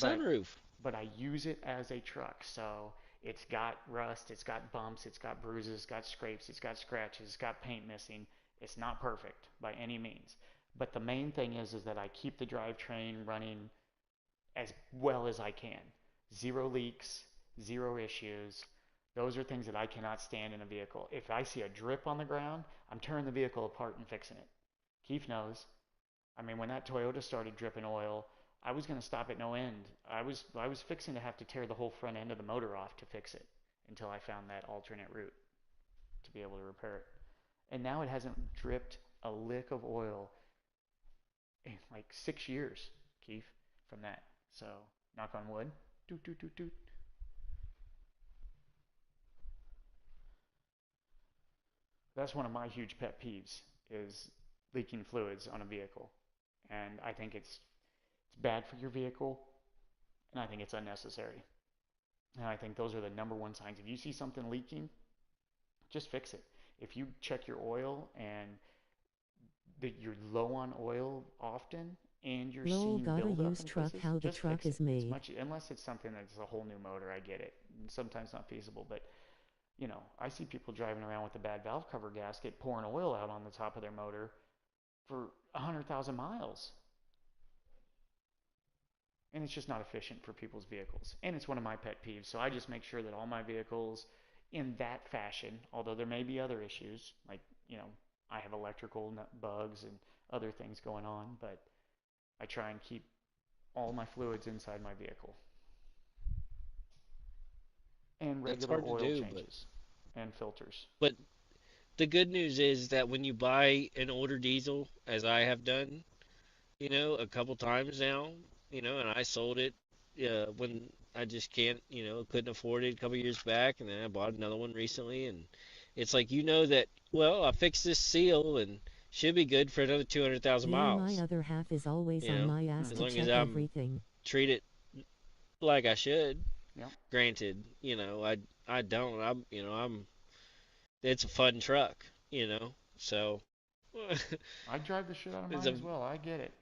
but sunroof. I use it as a truck. So it's got rust, it's got bumps, it's got bruises, it's got scrapes, it's got scratches, it's got paint missing. It's not perfect by any means. But the main thing is that I keep the drivetrain running as well as I can. Zero leaks, zero issues. Those are things that I cannot stand in a vehicle. If I see a drip on the ground, I'm tearing the vehicle apart and fixing it. Keith knows. I mean, when that Toyota started dripping oil, I was going to stop at no end. I was fixing to have to tear the whole front end of the motor off to fix it until I found that alternate route to be able to repair it. And now it hasn't dripped a lick of oil in like 6 years, Keith, from that. So, knock on wood. Doot, doot, doot, doot. That's one of my huge pet peeves is leaking fluids on a vehicle. And I think it's bad for your vehicle, and I think it's unnecessary. And I think those are the number one signs. If you see something leaking, just fix it. If you check your oil and that you're low on oil often and you're Lol, seeing gotta buildup use in truck places, how the just truck fix it. is It's made. much unless it's something that's a whole new motor. I get it. Sometimes not feasible, but I see people driving around with a bad valve cover gasket pouring oil out on the top of their motor for 100,000 miles. And it's just not efficient for people's vehicles. And it's one of my pet peeves. So I just make sure that all my vehicles, in that fashion, although there may be other issues, like, I have electrical bugs and other things going on, but I try and keep all my fluids inside my vehicle and That's regular hard to oil do, changes and filters. but the good news is that when you buy an older diesel, as I have done, a couple times now, and I sold it when I just can't, couldn't afford it a couple years back, and then I bought another one recently, and it's like that, well, I fixed this seal and should be good for another 200,000 Me, my miles, other half is always you on know, my ass as to Mm-hmm. long as check I'm everything. treat it like I should. Yep. Granted, I don't. I'm it's a fun truck, so I drive the shit out of it's mine a as well. I get it.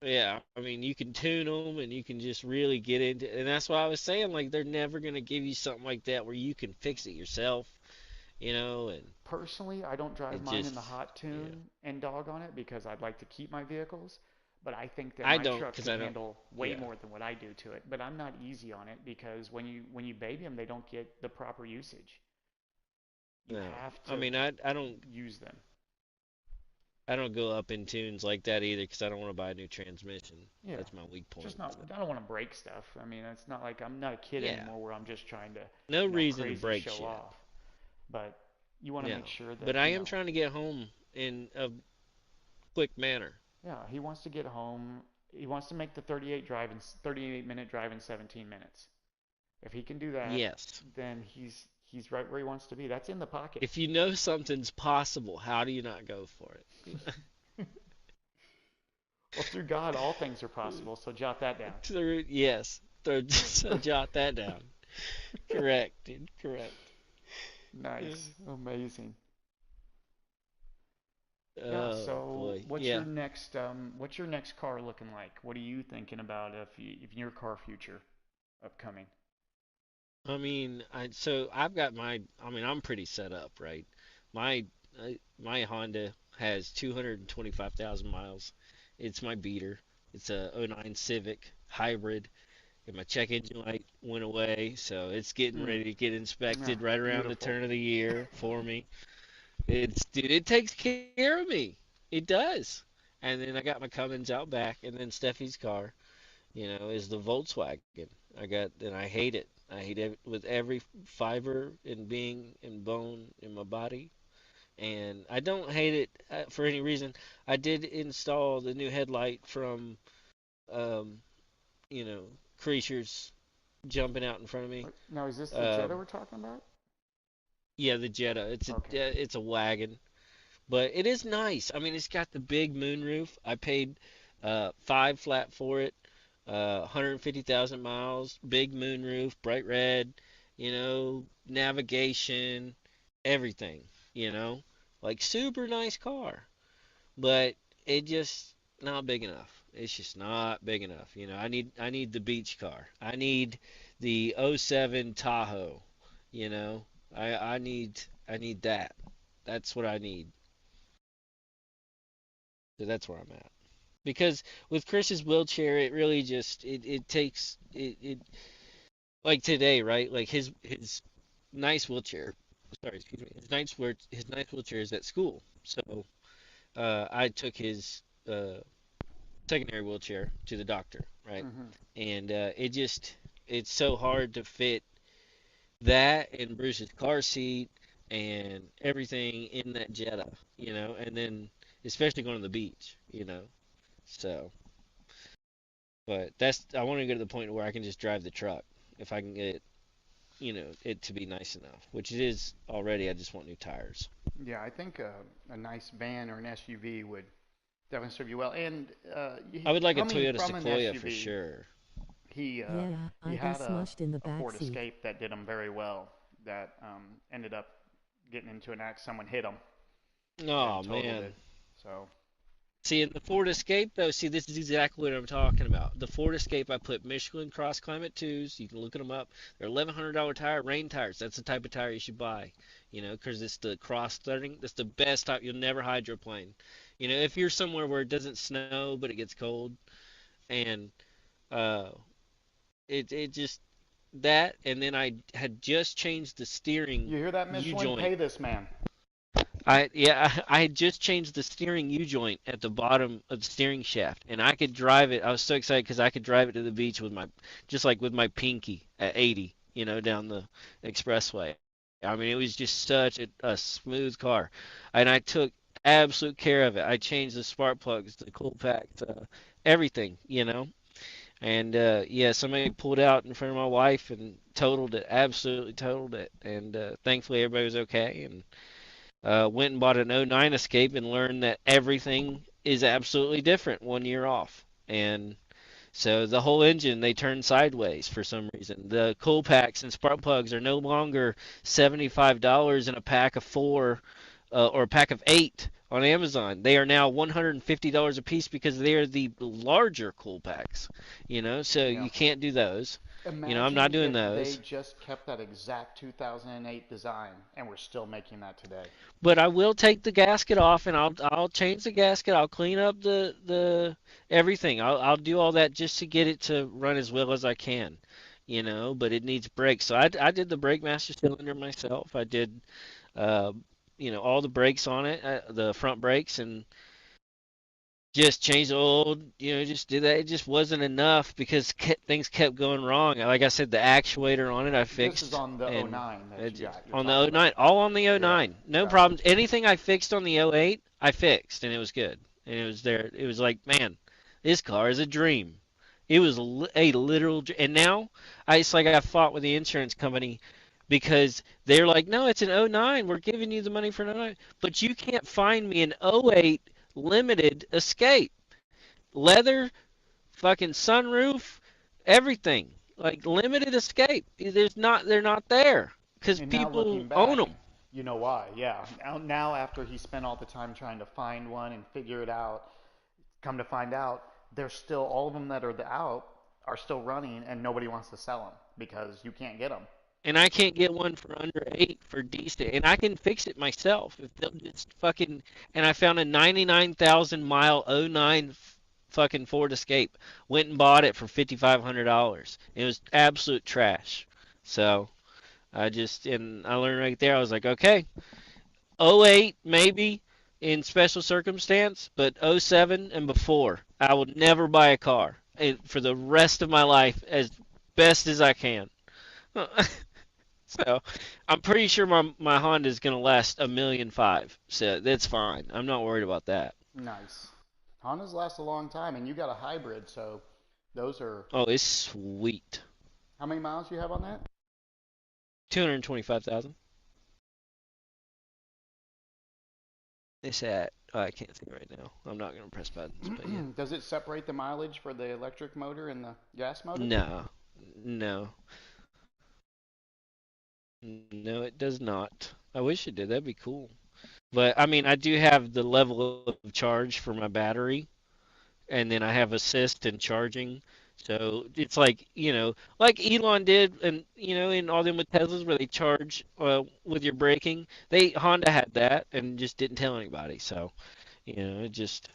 yeah, I mean, you can tune them and you can just really get into, and that's why I was saying, like, they're never gonna give you something like that where you can fix it yourself, and Personally, I don't drive it mine in just, the hot yeah, tune and dog on it because I'd like to keep my vehicles. But I think that I my don't, truck because can I don't, handle way yeah, more than what I do to it. But I'm not easy on it because when you baby them, they don't get the proper usage. You no, have I to mean, use them. I don't go up in tunes like that either, because I don't want to buy a new transmission. Yeah, That's my weak just point. not. So, I don't want to break stuff. I mean, it's not like I'm not a kid yeah, anymore where I'm just trying to, no reason to crazy break show shit. off. But you want to No, make sure but that I am trying to get home in a quick manner. yeah, he wants to get home. He wants to make the 38-minute drive in 17 minutes. If he can do that, Yes. then he's right where he wants to be. That's in the pocket. If you know something's possible, how do you not go for it? Well, through God, all things are possible. So jot that down. Yes. So jot that down. Correct, dude. Correct. Nice, amazing. Yeah. Oh So, boy. Yeah. what's your next car looking like? What are you thinking about if your car future upcoming? I've got I'm pretty set up, right? My my Honda has 225,000 miles. It's my beater. It's a '09 Civic hybrid, and my check engine light went away, so it's getting Hmm. ready to get Yeah. inspected right around the Beautiful. turn of the year for me. It takes care of me. It does. And then I got my Cummins out back, and then Steffi's car, is the Volkswagen. And I hate it. I hate it with every fiber and being and bone in my body. And I don't hate it for any reason. I did install the new headlight from, um, you know, creatures jumping out in front of me. Now, is this the Jetta Um, we're talking about? yeah, the Jetta. Okay. It's a wagon. But it is nice. I mean, it's got the big moonroof. I paid five flat for it. 150,000 miles, big moonroof, bright red, navigation, everything, like super nice car. But it just not big enough. It's just not big enough. I need the beach car. I need the '07 Tahoe, you know. I need that. That's what I need. So that's where I'm at. Because with Chris's wheelchair, it really just it takes it like today, right? Like his nice wheelchair. Sorry, excuse me. His nice wheelchair is at school. So I took his secondary wheelchair to the doctor, right? Hmm. And it's so hard to fit that and Bruce's car seat and everything in that Jetta, and then especially going to the beach, So. But I want to get to the point where I can just drive the truck if I can get it to be nice enough, which it is already. I just want new tires. Yeah, I think a nice van or an SUV would definitely serve you well. And I would like a coming Toyota from an Sequoia for SUV, sure. he uh, Yeah, he I got had smushed in the a back Ford seat. Escape that did him very well. That ended up getting into an accident. Someone hit him Oh and totaled man. it. So See, in the Ford Escape though, see this is exactly what I'm talking about. The Ford Escape, I put Michelin Cross Climate 2s. You can look them up. They're $1,100 tire, rain tires. That's the type of tire you should buy. Because it's the cross threading. That's the best type. You'll never hydroplane. If you're somewhere where it doesn't snow but it gets cold, and uh, it just that, and then I had just changed the steering you hear that, U Michelin? joint. Pay this man. I had just changed the steering U joint at the bottom of the steering shaft, and I could drive it. I was so excited because I could drive it to the beach just like with my pinky at 80, down the expressway. I mean, it was just such a smooth car, and I took absolute care of it. I changed the spark plugs, the cool packs, everything, And yeah, somebody pulled out in front of my wife and totaled it, absolutely totaled it. And thankfully everybody was okay. And went and bought an '09 Escape and learned that everything is absolutely different 1 year off. And so the whole engine they turn sideways for some reason. The cool packs and spark plugs are no longer $75 in a pack of four or a pack of eight on Amazon. They are now $150 a piece because they are the larger cool packs. So Yeah. you can't do those. I'm not Imagine doing if they those. just kept that exact 2008 design and we're still making that today. But I will take the gasket off and I'll change the gasket. I'll clean up the everything. I'll do all that just to get it to run as well as I can. But it needs brakes. So I did the brake master cylinder myself. I did uh, all the brakes on it, the front brakes, and just changed the oil, just did that. It just wasn't enough because things kept going wrong. Like I said, the actuator on it I This is fixed, on the and '09 that it, you got, you're on the talking about. '09, all on the Yeah, '09, no gotcha. problems. Anything I fixed on the '08, I fixed, and it was good. And it was there. It was like, man, this car is a dream. It was a literal, and now it's like I fought with the insurance company because they're like, no, it's an '09. We're giving you the money for an '09, but you can't find me an '08 limited Escape, leather, fucking sunroof, everything like limited Escape. They're not there because And now looking people own back, them. you know why? Yeah. Now after he spent all the time trying to find one and figure it out, come to find out, there's still all of them that are out are still running, and nobody wants to sell them because you can't get them. And I can't get one for under 8 for decent, and I can fix it myself if they'll just fucking. And I found a 99,000 mile '09 fucking Ford Escape. Went and bought it for $5,500. It was absolute trash. So and I learned right there. I was like, okay, '08 maybe in special circumstance, but '07 and before, I will never buy a car for the rest of my life as best as I can. So I'm pretty sure my Honda is gonna last 1,500,000. So that's fine. I'm not worried about that. Nice. Hondas last a long time, and you got a hybrid, so those are. Oh, it's sweet. How many miles do you have on that? 225,000. It's at. Oh, I can't think right now. I'm not gonna press buttons, but yeah. Does it separate the mileage for the electric motor and the gas motor? No, no, no. It does not. I wish it did. That'd be cool. But I mean, I do have the level of charge for my battery, and then I have assist and charging. So it's like, like Elon did, and in all them with Teslas where they charge with your braking. Honda had that and just didn't tell anybody. So it just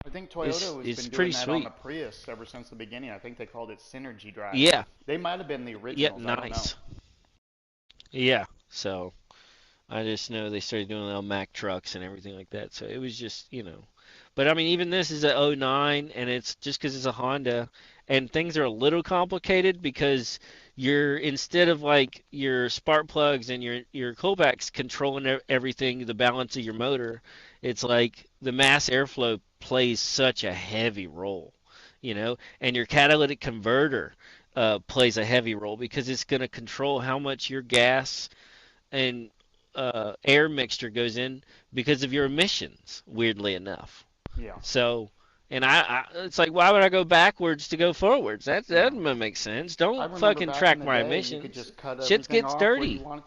I think Toyota has it's been pretty doing that on the sweet. Prius ever since the beginning. I think they called it Synergy Drive. Yeah, They might have been the yeah, originals. I don't know. nice. Yeah. So I just know they started doing little Mack trucks and everything like that. So it was just. But I mean, even this is a '09, and it's just because it's a Honda, and things are a little complicated because you're instead of like your spark plugs and your Colbacks controlling everything, the balance of your motor, it's like the mass airflow plays such a heavy role, and your catalytic converter plays a heavy role because it's going to control how much your gas and air mixture goes in because of your emissions, weirdly enough. Yeah. So, and it's like, why would I go backwards to go forwards? That Yeah. doesn't make sense. I Don't remember fucking back in track the my day, you could emissions. just cut Shit everything gets off where you dirty. want.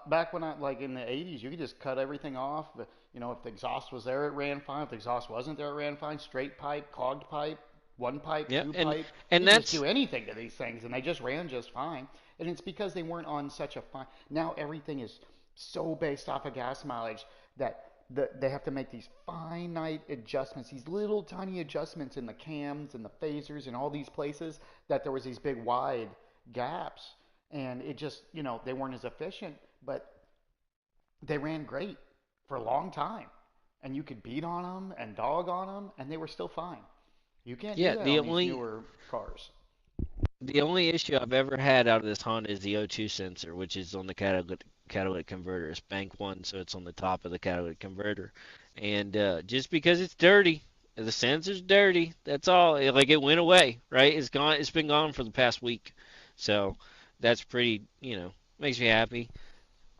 Back when like in the 80s, you could just cut everything off. But, if the exhaust was there, it ran fine. If the exhaust wasn't there, it ran fine. Straight pipe, clogged pipe, one pipe, Yeah, two and pipe. and You could just do that's anything to these things, and they just ran just fine. And it's because they weren't on such a fine. Now everything is so based off of gas mileage that they have to make these finite adjustments, these little tiny adjustments in the cams and the phasers and all these places that there was these big wide gaps, and it just they weren't as efficient, but they ran great for a long time, and you could beat on them and dog on them, and they were still fine. You can't do yeah, that on these newer cars. the only issue I've ever had out of this Honda is the O2 sensor, which is on the catalytic converter. It's bank one, so it's on the top of the catalytic converter. And just because it's dirty, the sensor's dirty. That's all. Like it went away, right? It's gone. It's been gone for the past week, so that's pretty. Makes me happy.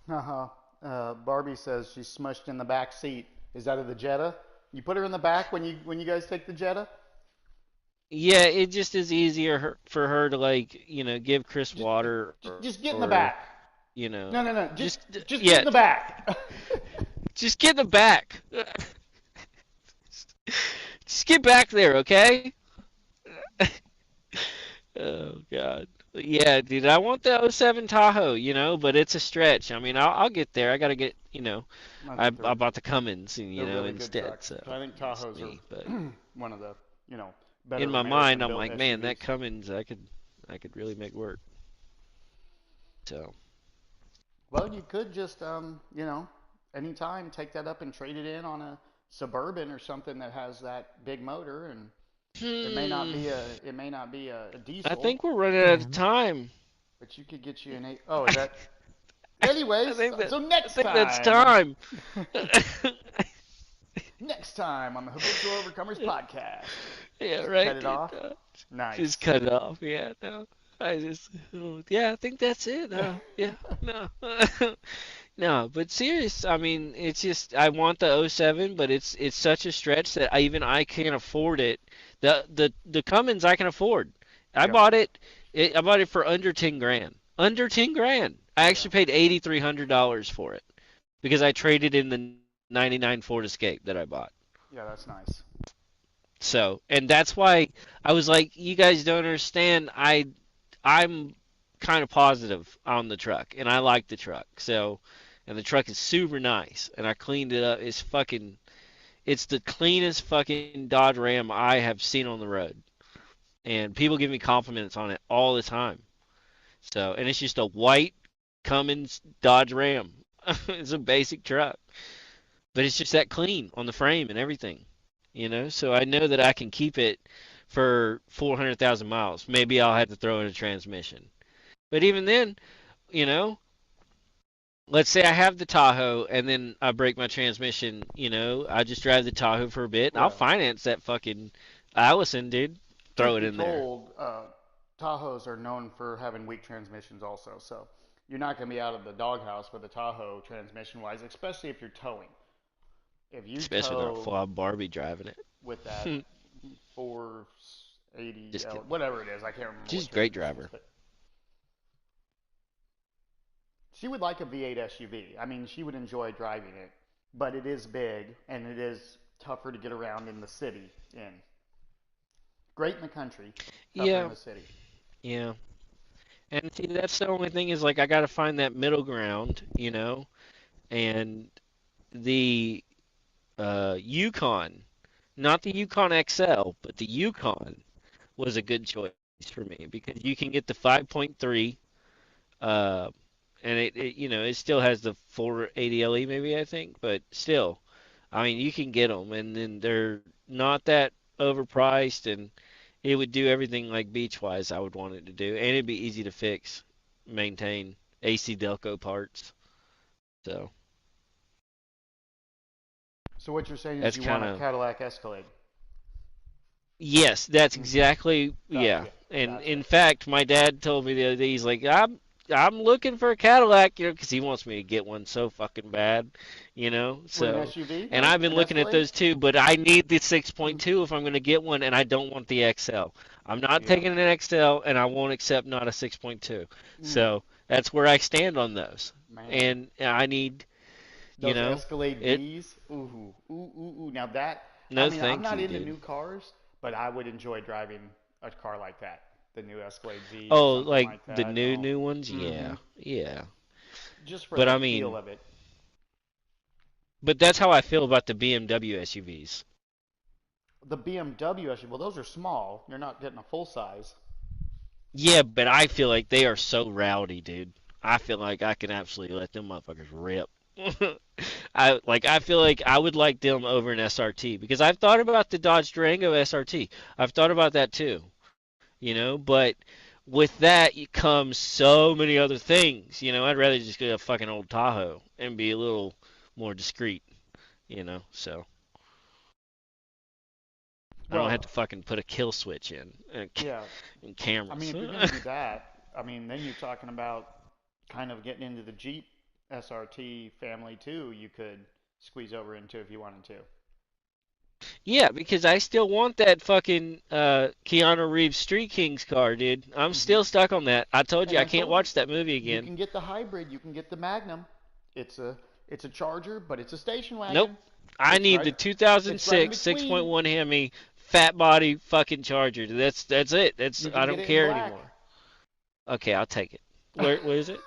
Uh-huh. Barbie says she's smushed in the back seat. Is that of the Jetta? You put her in the back when you guys take the Jetta? Yeah, it just is easier for her to like give Chris Just, water just get in the or back. you know No, no, no. Just just just get yeah in the back. just get in the back. Just get back there, okay? Oh God. Yeah, dude, I want the '07 Tahoe, but it's a stretch. I mean, I'll get there. I gotta get. I I think I bought the Cummins, they're really good instead. trucks. So I think it's Tahoes are me. But one of the in better my mind, American I'm built like, man, that SUVs. Cummins, I could really make work. So Well, you could just anytime take that up and trade it in on a Suburban or something that has that big motor, and it may not hmm, be a I diesel, think we're running out of time. but you could get you an eight. Oh, is that? I Anyways, think that so I next think that's time, time. next time on the Habitual Overcomers podcast, Yeah, just cut right, it dude. off. Just Nice. cut it off. Yeah, no. I just, yeah, I think that's it. Yeah, no, no. But serious, I mean, it's just I want the '07, but it's such a stretch that I can't afford it. The Cummins I can afford. I Yep. bought it. I bought it for under 10 grand. Under 10 grand. I Yeah. actually paid $8,300 for it because I traded in the '99 Ford Escape that I bought. Yeah, that's nice. So, and that's why I was like, you guys don't understand. I'm kind of positive on the truck, and I like the truck. So, and the truck is super nice, and I cleaned it up. It's the cleanest fucking Dodge Ram I have seen on the road, and people give me compliments on it all the time. So, and it's just a white Cummins Dodge Ram. It's a basic truck, but it's just that clean on the frame and everything, So I know that I can keep it for 400,000 miles. Maybe I'll have to throw in a transmission, but even then, you know, let's say I have the Tahoe and then I break my transmission, I just drive the Tahoe for a bit. I'll Yeah. finance that fucking Allison, dude. Throw Truth it be in there. told, Tahoes are known for having weak transmissions also. So you're not going to be out of the doghouse with a Tahoe transmission wise, especially if you're towing. If you Especially not tow Flob Barbie driving with that it. 480, Just kidding. whatever it is, I can't remember She's what a great transmission is, driver. but she would like a V8 SUV. I mean, she would enjoy driving it, but it is big and it is tougher to get around in the city in. Great in the country, tougher in Yeah, the city. yeah. And see, that's the only thing is like I got to find that middle ground, and the Yukon, not the Yukon XL, but the Yukon was a good choice for me because you can get the 5.3, uh, and it still has the 480 LE maybe I think, but still, I mean you can get them, and then they're not that overpriced, and it would do everything like beach wise I would want it to do, and it'd be easy to fix, maintain, AC Delco parts. So So what you're saying is that's you kind want a of Cadillac Escalade. yes, that's Mm-hmm. exactly yeah. Gotcha. And Gotcha. in fact, my dad told me the other day he's like I'm looking for a Cadillac, because he wants me to get one so fucking bad, What, an So, SUV? and I've been An looking at Escalade? those too, but I need the Mm. 6.2 if I'm going to get one, and I don't want the XL. I'm not Yeah. taking an XL, and I won't accept not a 6.2. Mm. So that's where I stand on those, Man. and I need, you Those know, Escalade it. V's. Ooh, ooh, ooh, ooh. Now that, I No, mean, I'm thank not you, into dude. new cars, but I would enjoy driving a car like that. The new Escalade V or Oh, something like like the that. Oh. new ones? Mm-hmm. Yeah, yeah. Just for But the I feel mean, of it. but that's how I feel about the BMW SUVs. The BMW SUV, well, those are small. You're not getting a full size. Yeah, but I feel like they are so rowdy, dude. I feel like I can absolutely let them motherfuckers rip. I feel like I would like them over an SRT because I've thought about the Dodge Durango SRT. I've thought about that too, but with that comes so many other things, I'd rather just get a fucking old Tahoe and be a little more discreet, so I don't have Well, to fucking put a kill switch in yeah. and I mean, cameras. if you're going to do that, I mean, then you're talking about kind of getting into the Jeep SRT family too. You could squeeze over into if you wanted to. Yeah, because I still want that fucking Keanu Reeves Street Kings car, dude. I'm Hmm. still stuck on that. I told you And I I can't told you, watch that movie you again. can get the hybrid. You can get the Magnum. It's a Charger, but it's a station Nope. wagon. I It's need right the it's right in 2006 between. 6.1 Hemi fat body fucking Charger. That's it. That's You I can get don't it in care black. anymore. Okay, I'll take it. Where is it?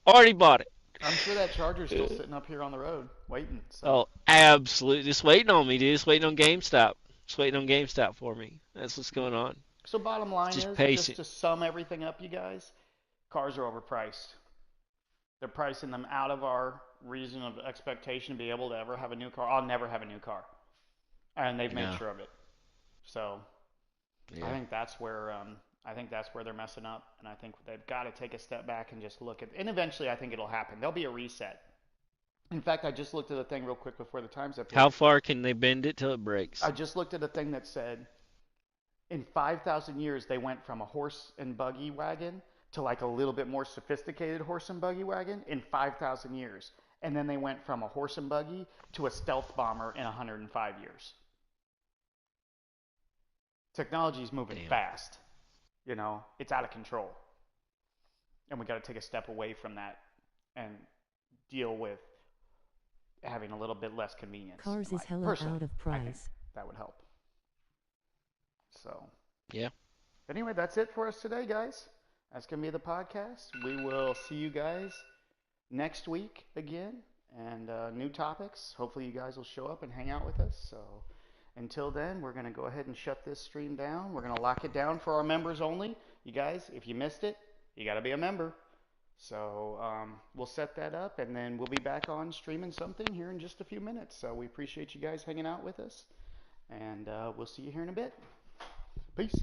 Already bought I'm sure that Charger's still it. sitting up here on the road waiting. So, Oh, absolutely. Just waiting on me, dude. Just waiting on GameStop. Just waiting on GameStop for me. That's what's going on. so bottom line Just is, just patient. to sum everything up, you guys, cars are overpriced. They're pricing them out of our reason of expectation to be able to ever have a new car. I'll never have a new car, and they've made Yeah. sure of it. So I Yeah. think that's where I think that's where they're messing up, and I think they've got to take a step back and just look at. And eventually, I think it'll happen. There'll be a reset. In fact, I just looked at a thing real quick before the time's up How here. far can they bend it till it breaks? I just looked at a thing that said In 5,000 years, they went from a horse and buggy wagon to like a little bit more sophisticated horse and buggy wagon in 5,000 years. And then they went from a horse and buggy to a stealth bomber in 105 years. Technology is moving Damn. fast. It's out of control. And we got to take a step away from that and deal with having a little bit less convenience. Cars is hella Personally, out of I think price. that would help. So, Yeah. anyway, that's it for us today, guys. That's going to be the podcast. We will see you guys next week again and new topics. Hopefully, you guys will show up and hang out with us. So, until then, we're going to go ahead and shut this stream down. We're going to lock it down for our members only. You guys, if you missed it, you got to be a member. So we'll set that up, and then we'll be back on streaming something here in just a few minutes. So we appreciate you guys hanging out with us, and we'll see you here in a bit. Peace.